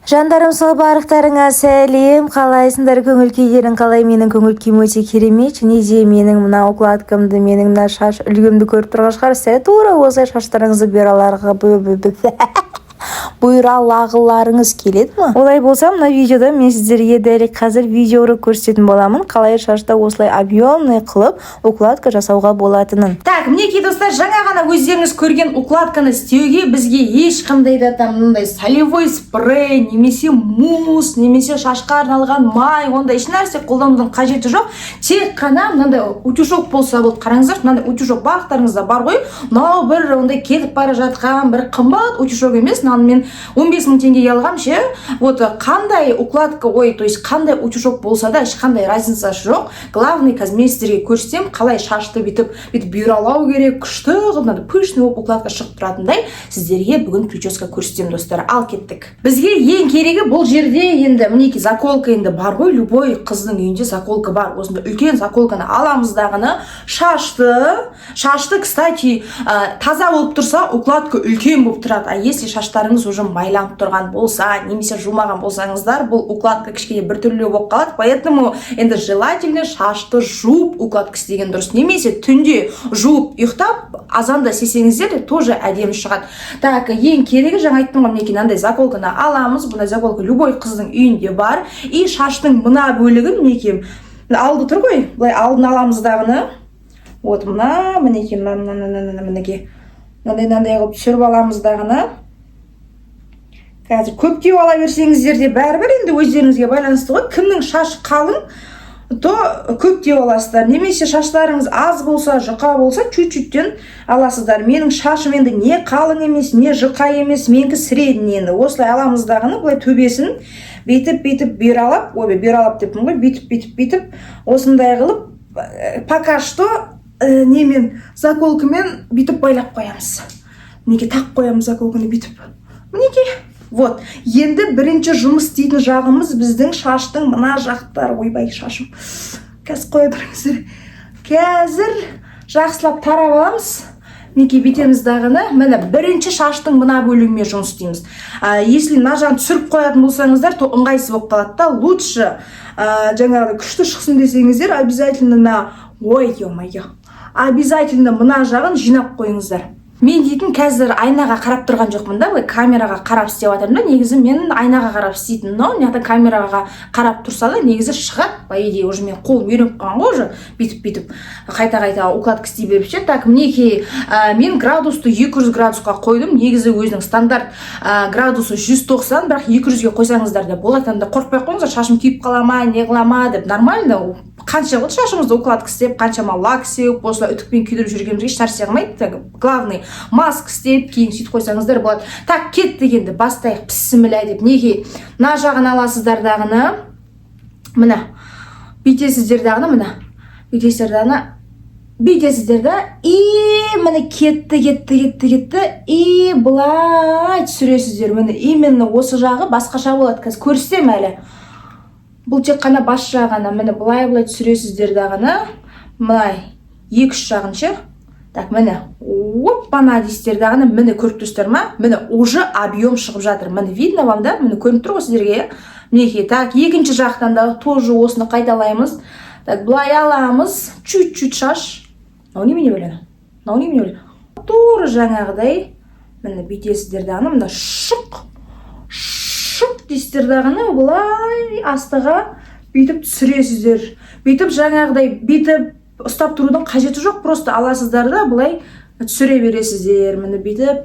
Жандарым сол барықтарыңа сәлем, қалайсыңдар, көңіл күйлерің қалай? Менің көңіл күйім өте керемет, және де менің мына укладкамды, менің мына шаш үлгімді көріп тұрған шығарсыздар. Тура осылай шаштарыңызды бұйралағыларыңыз келеді ме? Олай болса, мына видеода мен сіздерге дәл қазір видеоны көрсететін боламын, қалай шашта осылай объемный қылып укладка жасауға болатынын. Так, мінекей достар, жаңа ғана өздеріңіз көрген укладканы істеуге бізге ешқандай да там мындай солевой спрей, немесе мусс, немесе шашқа арналған май, ондай ешнәрсе қолданудың қажеті жоқ. Тек қана мынандай утюжок болса болды. Қараңыздар, мынандай утюжок барлықтарыңызда бар ғой. Мынау бір ондай кетіп бара жатқан бір қымбат утюжок емес. Мен 15 000 теңгеге алғам ше. Вот қандай укладка, то есть қандай утюжок болса да ешқандай разницасы жоқ. Главный қазір сіздерге көрсетем, қалай шашты бүйтіп бұйралау керек, күшті қылып, пышный болып укладка шығып тұратындай сіздерге бүгін прическа көрсетем достар. Ал кеттік. Бізге ең керегі бұл жерде енді мінекей заколка енді бар ғой, любой қыздың үйінде заколка бар. Осында үлкен заколканы аламыз дағыны, шашты, кстати, таза болып тұрса укладка үлкен болып тұрады. А если шаштарыңыз уже майланып тұрған болса, немесе жумаған болсаңыздар, бұл укладка кішкене біртүрлі болып қалады. Поэтому енді желательно шашты жуып укладка істеген дұрыс. Немесе түнде жуып ұйықтап, азанда сесеңіздер тоже әдемі шығады. Так, ең керегі жаңа айттым ғой, мінекей мынандай заколканы аламыз. Бұндай заколка любой қыздың үйінде бар. И шаштың мына бөлігін мінекей алды тұр ғой, былай алдын аламыз дағыны. Вот мына мінекей мінекей мынандай қылып түсіріп аламыз дағыны. Қазір көптеу ала берсеңіздер де бәрібір енді өздеріңізге байланысты ғой. Кімнің шашы қалың, то көптеу аласыздар. Немесе шаштарыңыз аз болса, жұқа болса, чуть-чуттен аласыздар. Менің шашым енді не қалың емес, не жұқа емес, менікі средний енді. Осылай аламыз дағыны, былай төбесін бүйтіп бұйралап деппін ғой, бүйтіп осындай қылып, пока что немен заколкамен бүйтіп байлап қоямыз. Мінекей тақ қоямыз заколканы бүйтіп. Мінекей. Вот, енді бірінші жұмыс істейтін жағымыз біздің шаштың мына жақтары. Ойбай, шашым. Қазір қоя тұрыңыздар. Қазір жақсылап тарап аламыз. Мінекей бүйтеміз дағыны. Міне бірінші шаштың мына бөлігімен жұмыс істейміз. Если мына жағын түсіріп қоятын болсаңыздар, то ыңғайсыз болып қалады да. Лучше жаңағы күшті шықсын десеңіздер, обязательно обязательно мына жағын жинап қойыңыздар. Мен дейтін қазір айнаға қарап тұрған жоқпын да, камераға қарап істеп жатырмын да. Негізі мен айнаға қарап істейтін, но мына камераға қарап тұрса да негізі шығады. По идее, уже мен қолым үйреніп қалған ғой, уже бүйтіп қайта укладка істей беріп ше. Так, мінекей мен градусты 200 градусқа қойдым. Негізі өзінің стандарт градусы 190, бірақ 200-ге қойсаңыздар да болады. Анда қорықпай қойыңыздар, шашым күйіп қала ма, не қыла ма деп. Нормально. Қанша болды шашымызды укладка істеп, қаншама лак сеуіп, осылай үтікпен күйдіріп жүргенімізге еш нәрсе қылмайды. Главный маск істеп, кейін сөйтіп қойсаңыздар болады. Так, кеттік енді, бастайық, піссімілә деп. Неге? Мына жағын аласыздар дағыны. Мына. Бүйтесіздер дағыны, мына. Бүйтесіздер да. И міне кетті. И былай түсіресіздер. Міне именно осы жағы басқаша болады. Қазір көрсетем әлі. Бұл тек қана бас жағына, міне былай түсіресіздер дағыны. Мынай 2-3 жағыншы. Так, міне, оппана дейсіздер дағыны, міне көріп тұрсыздар ма? Міне уже объем шығып жатыр. Міне видно вам да? Міне көрініп тұр ғой сіздерге. Мінекей, так, екінші жақтан да тоже осыны қайталаймыз. Так, былай аламыз, чуть-чуть шаш. Немене бөледі? Тура жаңағыдай. Міне бүйтесіздер дағыны, міне шық дейсіздер дағыны, былай астыға бүйтіп түсіресіздер. Бүйтіп жаңағыдай бүйтіп ұстап тұрудың қажеті жоқ, просто аласыздар да былай түсіре бересіздер. Міне бүйтіп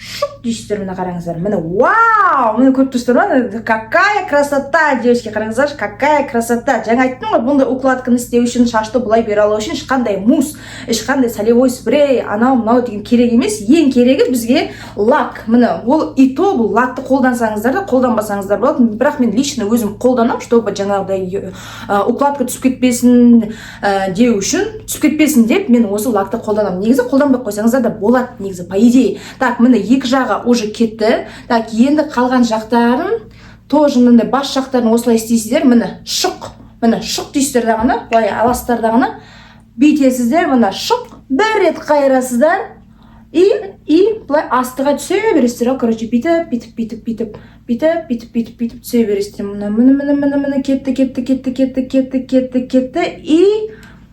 шық дейсіздер, міне қараңыздар. Міне вау, міне көріп тұрсыздар ма? Какая красота, девочки, қараңыздар, какая красота. Жаңа айттым ғой, бұндай укладканы істеу үшін, шашты бұлай бералау үшін ешқандай мусс, ешқандай солевой спрей, анау деген керек емес. Ең керегі бізге лак. Міне, ол и то бұл лакты қолдансаңыздар да, қолданбасаңыздар болады. Бірақ мен лично өзім қолданам, чтобы жаңағыдай укладка түсіп кетпесін деу үшін, түсіп кетпесін деп мен осы лакты қолданам. Негізі қолданбай қойсаңыздар да болады, негізі по идее. Так, міне екі жағы уже кетті. Так, енді қалған жақтарын тоже мынандай бас жақтарын осылай істейсіздер. Міне шық дейсіздер дағыны, былай аласыздар дағыны. Бүйтесіздер, міне шық, бір рет қайырасыздар. и былай астыға түсе бересіздер, короче, бүйтіп түсе бересіздер. Міне кетті, и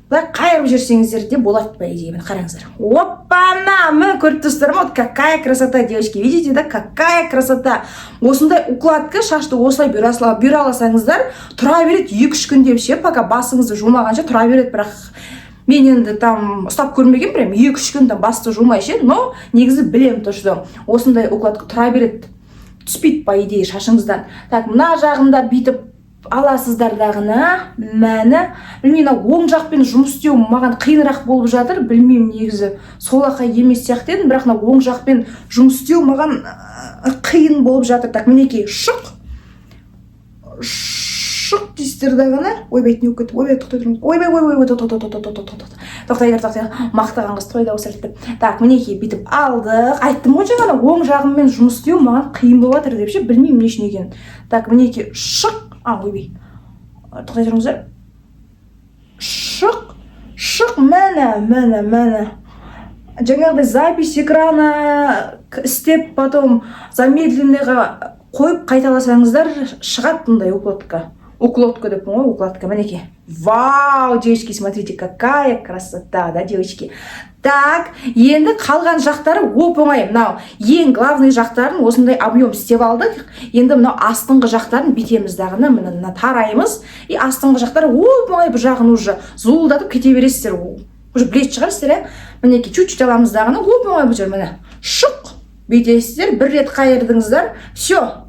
былай қайырып жүрсеңіздер де болады, по идее. Міне қараңыздар. Опа-на, міне көріп тұрсыздар ма? Вот какая красота, девочки. Видите, да? Какая красота. Осындай укладка, шашты осылай бұйра алсаңыздар, тұра береді 2-3 күн деп ше, пока басыңызды жумағанша тұра береді. Бірақ мен енді там ұстап көрмеген, прям 2-3 күн басты жумай ше, но негізі білем то, что осындай укладка тұра береді. Түспейді, по идее, шашыңыздан. Так, мына жағында бүйтіп аласыздар дағына, мәні. Білмеймін, оң жақпен жұмыс істеу маған қиынырақ болып жатыр. Білмеймін, негізі солақай емес сияқты едім, бірақ оң жақпен жұмыс істеу маған қиын болып жатыр. Так, мінекей, шық дейсіздер дағына. Ойбай, не өкет, ойбай, тоқтай тұрмыз. Тоқтайдар, мақтаған қыз тойда осы әліпті. Так, мінекей, бүйтіп алдық. Айттым ғой жаңа, оң жағыммен жұмыс істеу маған қиын болып жатыр деп ше, білмеймін не үшін екен. Так, мінекей, шық. Ойбай, тоқтай тұрыңыздар. Шық, мәні. Жаңағыдай запись экрана істеп, потом замедленныйға қойып қайталасаңыздар, шығады мұндай укладка деп ғой, укладка, мінекей. Вау, девочки, смотрите, какая красота, да, девочки. Так, енді қалған жақтары оп-оңай. Мынау ең главный жақтарын осындай объем істеп алдық. Енді мынау астыңғы жақтарын бітеміз дағына, мына тараймыз. И астыңғы жақтары оп-оңай бір жағын уже зуылдатып кете бересіздер. Уже білет шығарсыздар, мінекей, чуть-чуть аламыз дағына, оп-оңай бұл жер, міне. Шық, бүйтесіздер, бір рет қайырдыңыздар, все.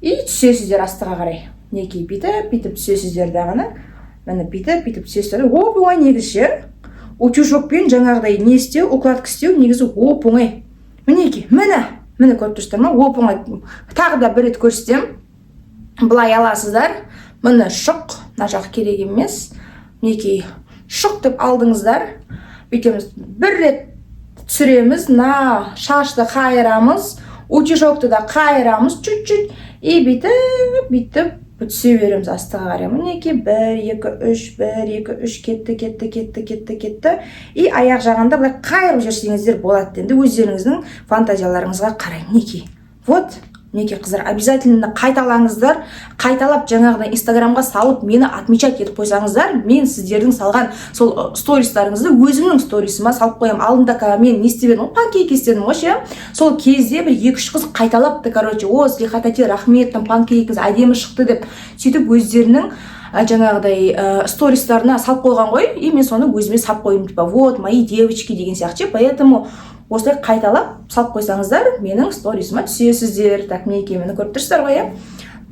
И түсесіздер астыға қарай. Мінекей, бүйтіп түсесіздер дағына. Міне бүйтіп түсесіздер. Оп-оңай негізі. Утюжокпен жаңағыдай не істеу, укладка істеу негізі оп-оңай. Мінекей, міне көріп тұрсыздар ма? Оп-оңай. Тағы да бір рет көрсетем. Былай аласыздар. Міне шық, мына жақ керек емес. Мінекей, шық деп алдыңыздар. Бүйтеміз, бір рет түсіреміз, мына шашты қайырамыз, утюжокты да қайырамыз чуть-чуть. И бүйтіп түсе береміз астыға қарай. Мінекей, 1, 2, 3, кетті. И аяқ жағында бұлай қайырып жүрсеңіздер болады. Енді өздеріңіздің фантазияларыңызға қарай. Мінекей. Вот, мінекей қыздар, обязательно қайталаңыздар. Қайталап жаңағыдай инстаграмға салып, мені отмечать етіп қойсаңыздар, мен сіздердің салған сол стористарыңызды өзімнің сторисіма салып қоям. Алдында мен не істедім, панкейк істедім ғой ше. Сол кезде бір 2-3 қыз қайталапты, короче, о, Злихатате, рахмет, панкейкіңіз әдемі шықты деп, сөйтіп өздерінің жаңағыдай стористарына салып қойған ғой, и мен соны өзіме салып қойдым, типа, вот, мои девочки деген сияқты, поэтому осылай қайталап салып қойсаңыздар, менің сторисіма түсесіздер. Так, мінекей, мені көріп тұрсыздар ғой, иә?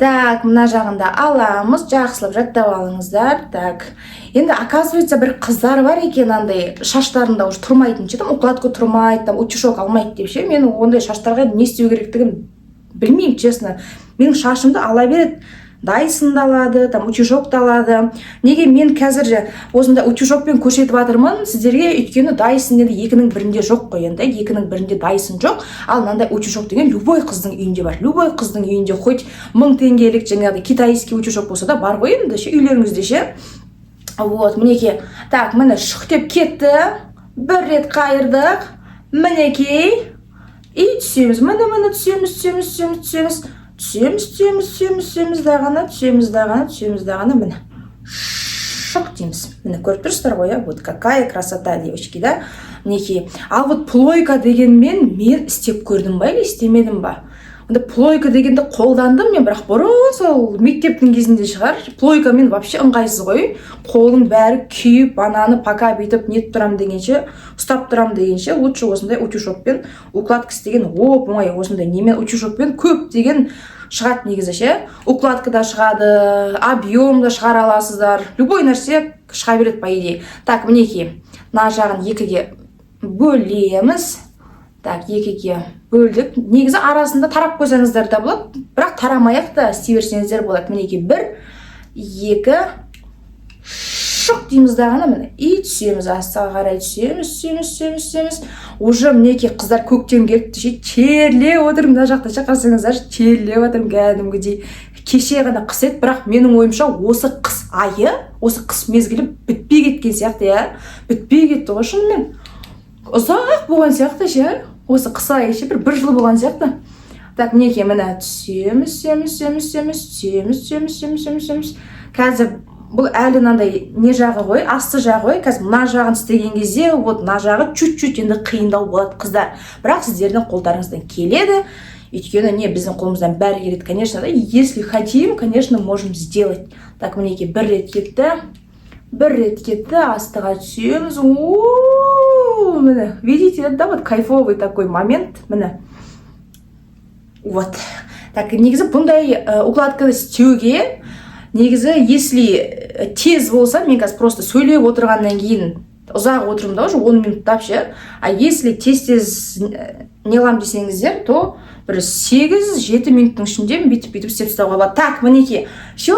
Так, мына жағында аламыз, жақсылап жаттап алыңыздар. Так, енді оказывается бір қыздар бар екен, андай шаштарында уже тұрмайтын ше, укладка тұрмайды, утюжок алмайды деп ше. Мен ондай шаштарға не істеу керектігін білмеймін, честно. Менің шашымды ала береді. Дайсын да алады, утюжок да алады. Неге мен қазір осында утюжокпен көрсетіп жатырмын сіздерге, өйткені дайсын енді екінің бірінде жоқ қой, енді екінің бірінде дайсын жоқ. Ал мынандай утюжок деген любой қыздың үйінде бар. Любой қыздың үйінде хоть 1000 теңгелік жаңағыдай китайский утюжок болса да бар ғой енді ше, үйлеріңізде ше. Вот, мінекей. Так, міне шық деп кетті. Бір рет қайырдық. Мінекей. И түсеміз. Міне түсеміз. Түсеміз дағана, міне. Шық дейміз. Міне көріп тұрсыздар ғой, вот какая красота, девочки, да? Мінекей. Ал вот плойка дегенмен мен істеп көрдім ба, или істемедім ба? Плойка дегенді қолдандым мен, бірақ бұрын сол мектептің кезінде шығар. Плойкамен вообще ыңғайсыз ғой. Қолым бәрі күйіп, бананы пока бүйтіп нетіп тұрам дегенше, ұстап тұрам дегенше, лучше осындай утюжокпен укладка істеген оп-оңай, осындай немен утюжокпен көп деген шығады негізі ше. Укладка да шығады, объем да шығара аласыздар. Любой нәрсе шыға береді, по идее. Так, мінекей, мына жағын екіге бөлеміз. Так, екіге бөлдік. Негізі арасында тарап қойсаңыздар да болады, бірақ тарамаяқ та істей берсеңіздер болады. Мінекей, 1, 2, шық дейміз дағына, міне. И түсеміз, астыға қарай түсеміз. Уже мінекей қыздар көктем келіпті, терлеп отырмын, мына жақта шақырсаңыздар, терлеп отырмын кәдімгідей. Кеше ғана қыс еді, бірақ менің ойымша осы қыс айы, осы қыс мезгілі бітпей кеткен сияқты, иә? Бітпей кетті ғой шынымен. ұзақ болған сияқты ше, осы қыс айы ше, бір жыл болған сияқты. Так, мінекей, міне түсеміз. Қазір бұл әлі мынандай не жағы ғой, асты жағы ғой. Қазір мына жағын істеген кезде, вот мына жағы чуть-чуть енді қиындау болады қыздар. Бірақ сіздердің қолдарыңыздан келеді. Өйткені не біздің қолымыздан бәрі келеді, конечно, да. Если хотим, конечно, можем сделать. Так, мінекей, бір рет кетті, астыға түсеміз. Міне, видите, да, вот кайфовый такой момент, міне. Вот. Так, негізі бұндай укладканы істеуге, негізі, если тез болса, мен қазір просто сөйлеп отырғаннан кейін ұзақ отырмын да, уже 10 минуттап ше. А если тез нелам десеңіздер, то бір 8-7 минуттың ішінде бүйтіп істеп тастауға болады. Так, мінекей, все.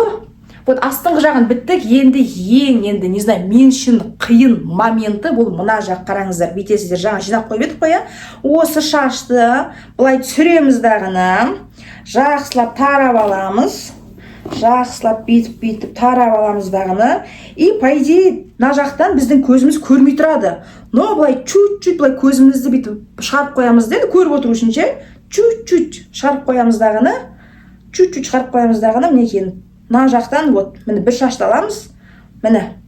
Вот астыңғы жағын біттік, енді, не знаю, мен үшін қиын моменті, бұл мына жақ қараңыздар, бүйтесіздер, жаңа жинап қойып едік қоя. Осы шашты былай түсіреміз дағыны, жақсылап тарап аламыз, бүйтіп тарап аламыз дағыны. И, по идее, мына жақтан біздің көзіміз көрмей тұрады. Но былай чуть-чуть былай көзімізді бүйтіп шығарып қоямыз деді, көріп отыру үшін ше, чуть-чуть шығарып қоямыз дағыны, мінекей. Мына жақтан, вот, міне бір шашты аламыз, міне.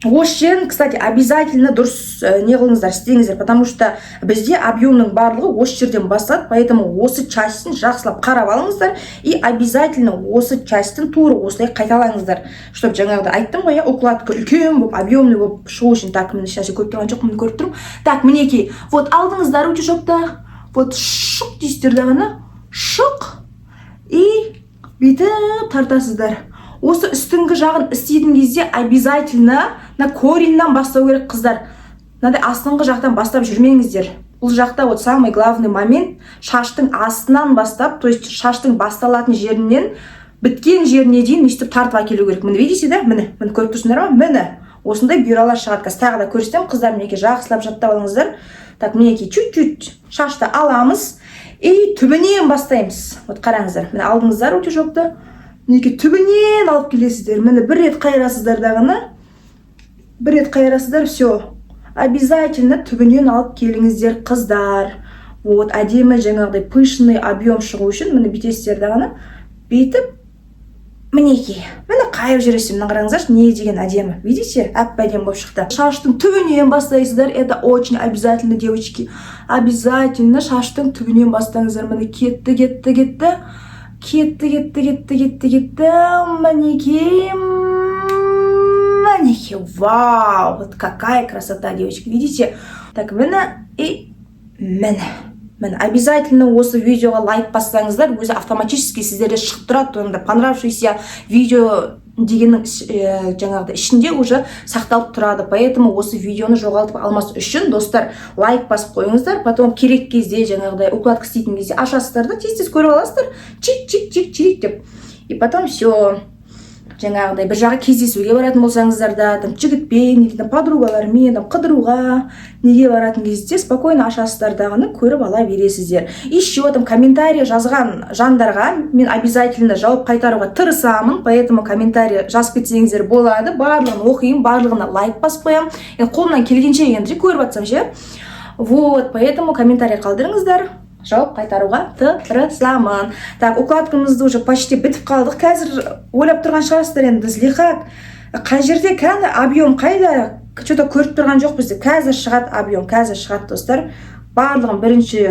Осы жерін, кстати, обязательно дұрыс не қылыңыздар, істеңіздер, потому что бізде объемның барлығы осы жерден басталады, поэтому осы частін жақсылап қарап алыңыздар и обязательно осы частін тура осылай қайталаңыздар. Чтобы жаңағыда айттым ғой, укладка үлкен болып, объемный болып шығу үшін. Так, міне шашы көріп тұрған жоқ, міне көріп тұрмын. Так, мінекей, вот алдыңыздар утюжокта, вот шық дейсіздер дағыны, шық и бүйтіп тартасыздар. Осы үстіңгі жағын істейтін кезде обязательно на кореннан бастау керек қыздар. Мынандай астыңғы жақтан бастап жүрмеңіздер. Бұл жақта вот самый главный момент шаштың астынан бастап, то есть шаштың басталатын жерінен біткен жеріне дейін өйстіп тартып әкелу керек. Міне видите, да? Міне көріп тұрсыңдар ма? Міне осындай бұйралар шығады. Қазір тағы да көрсетемін қыздар, мінекей жақсылап жаттап алыңыздар. Так, мінекей чуть-чуть шашты аламыз. И түбінен бастаймыз. Вот қараңыздар, міне алдыңыздар утюжокты, мінекей түбінен алып келесіздер. Міне бір рет қайырасыздар дағыны, все. Обязательно түбінен алып келіңіздер қыздар. Вот, әдемі жаңағыдай пышный объем шығу үшін міне бүйтесіздер дағыны, бүйтіп, мінекей, міне қайып жүресіздер. Мына қараңыздаршы, не деген әдемі. Видите, әп-әдемі болып шықты. Шаштың түбінен бастайсыздар. Это очень обязательно, девочки. Обязательно шаштың түбінен бастаңыздар. Міне кетті. Мінекей. Вау, вот какая красота, девочки. Видите? Так, міне и міне. Обязательно осы видеоға лайк бассаңыздар, өзі автоматически сіздерде шығып тұрады, понравившееся видео дегеннің жаңағыда ішінде уже сақталып тұрады. Поэтому осы видеоны жоғалтып алмас үшін, достар, лайк басып қойыңыздар. Потом керек кезде жаңағыдай укладка істейтін кезде ашасыздар да, тез көріп аласыздар, чик деп. И потом все. Жаңағыдай бір жағы кездесуге баратын болсаңыздар да, жігітпен, подругалармен, қыдыруға, неге баратын кезде спокойно ашасыздар дағыны көріп ала бересіздер. Еще комментарий жазған жандарға мен обязательно жауап қайтаруға тырысамын, поэтому комментарий жазып кетсеңіздер болады, барлығын оқимын, барлығына лайк басып қоямын. Қолымнан келгенше енді көріп жатсам ше. Вот, поэтому комментарий қалдырыңыздар. Жауап қайтаруға тырысамын. Так, укладкамызды уже почти бітіп қалдық. Қазір ойлап тұрған шығарсыздар енді, злихат. Қай жерде кәні объем қайда? Что-то көріп тұрған жоқ бізде. Қазір шығады объем, қазір шығады достар. Барлығын бірінші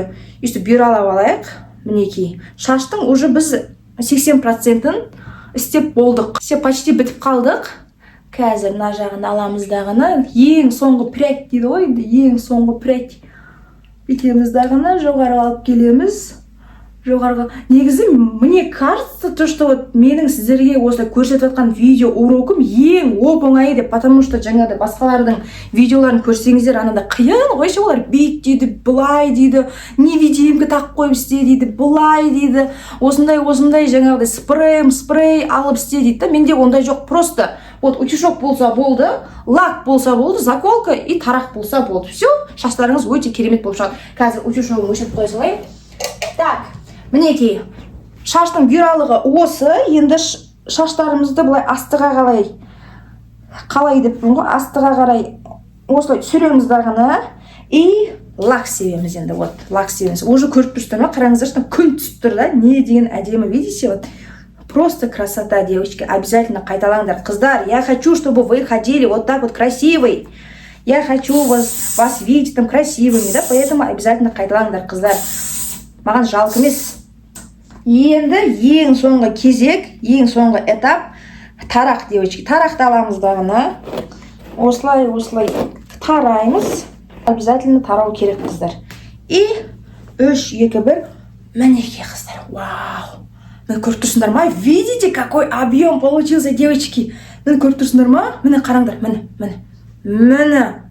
үсті бүйралап алайық. Мінекей. Шаштың уже біз 80%-ін істеп болдық. Все почти бітіп қалдық. Қазір мына жағын аламыз дағыны. Ең соңғы прядь дейді ғой, ең соңғы прядь. Бүйтеміз дағыны, жоғары алып келеміз. Жоғарғы. Негізі, мне кажется, то, что вот менің сіздерге осылай көрсетіп жатқан видео урокым ең оп-оңай деп, потому что жаңағыдай басқалардың видеоларын көрсеңіздер, анада қиын ғой ше, олар бүйт дейді, былай дейді, невидимка тақып қойып істе дейді, былай дейді, осындай жаңағыдай спрей алып істе дейді. Менде ондай жоқ, просто вот утюжок болса болды, лак болса болды, заколка и тарақ болса болды. Все, шаштарыңыз өте керемет болып шығады. Қазір утюжогын өшіріп қоя салайын. Так, мінекей, шаштың бүйралығы осы. Енді шаштарымызды былай астыға қалай деп ғой, астыға қарай осылай түсіреміз дағыны. и лак себеміз енді. Вот лак себеміз. Уже көріп тұрсыздар ма? Қараңыздаршы, күн түсіп тұр да. Не деген әдемі, видите? Вот просто красота, девочки. Обязательно қайталаңдар. Қыздар, я хочу, чтобы вы ходили вот так вот красивый. Я хочу вас видеть там красивыми, да? Поэтому обязательно қайталаңдар, қыздар. Маған жалко емес. Енді ең соңғы кезек, ең соңғы этап тарақ, девочки. Тарақты аламыз дағыны. Осылай тараймыз. Обязательно тарау керек, қыздар. И 3, 2, 1. Мінекей, қыздар. Вау! Мені көріп тұрсыңдар ма? Видите, какой объем получился, девочки? Мені көріп тұрсыңдар ма? Мені қараңдар.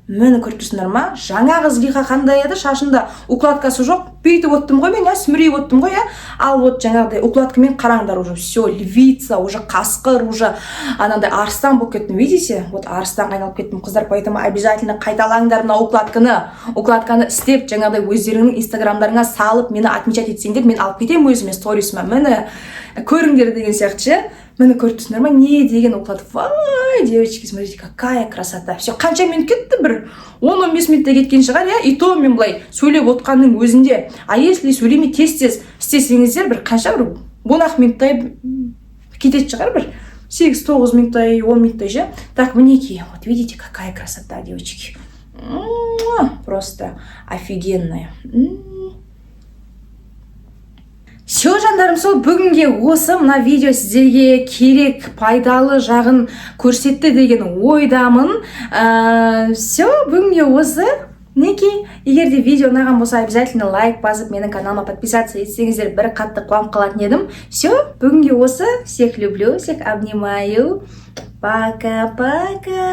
Мені көріп тұрсыңдар ма? Жаңағы ызғиға қандай еді? Шашында укладкасы жоқ. Бүйтіп оттым ғой мен, сүмірейіп оттым ғой, ал вот жаңағыдай укладкамен қараңдар, уже все, львица, уже қасқыр, уже анандай арыстан болып кеттім, видите? Вот арыстан айналып кеттім, қыздар, поэтому обязательно қайталаңдар мына укладканы істеп, жаңағыдай өздеріңнің инстаграмдарыңа салып, мені отмечать етсеңдер, мен алып кетемін өзіме сторисіме, мені көріңдер деген сияқты. Мені көріп тұрсыңдар ма? Не деген укладка? Вай, девочки, смотрите, какая красота. Все, қанша минут кетті? Бір 10-15 минутта кеткен шығар, я? И то мен былай сөйлеп отқанның өзінде. А если сөйлемей тез істесеңіздер, бір қанша, бір 10 минуттай кететін шығар, бір 8-9 минуттай, 10 минуттай же. Так, мінекей, вот видите, какая красота, девочки. Просто офигенная. Все, жандарым, сол бүгінге осы мына видео сіздерге керек, пайдалы жағын көрсетті деген ойдамын. Все, бүгінге осы. Мінекей, егер де видео ұнаған болса, обязательно лайк басып, менің каналыма подписаться етсеңіздер, бір қатты қуанып қалатын едім. Все, бүгінге осы. Всех люблю, всех обнимаю. Пока-пока.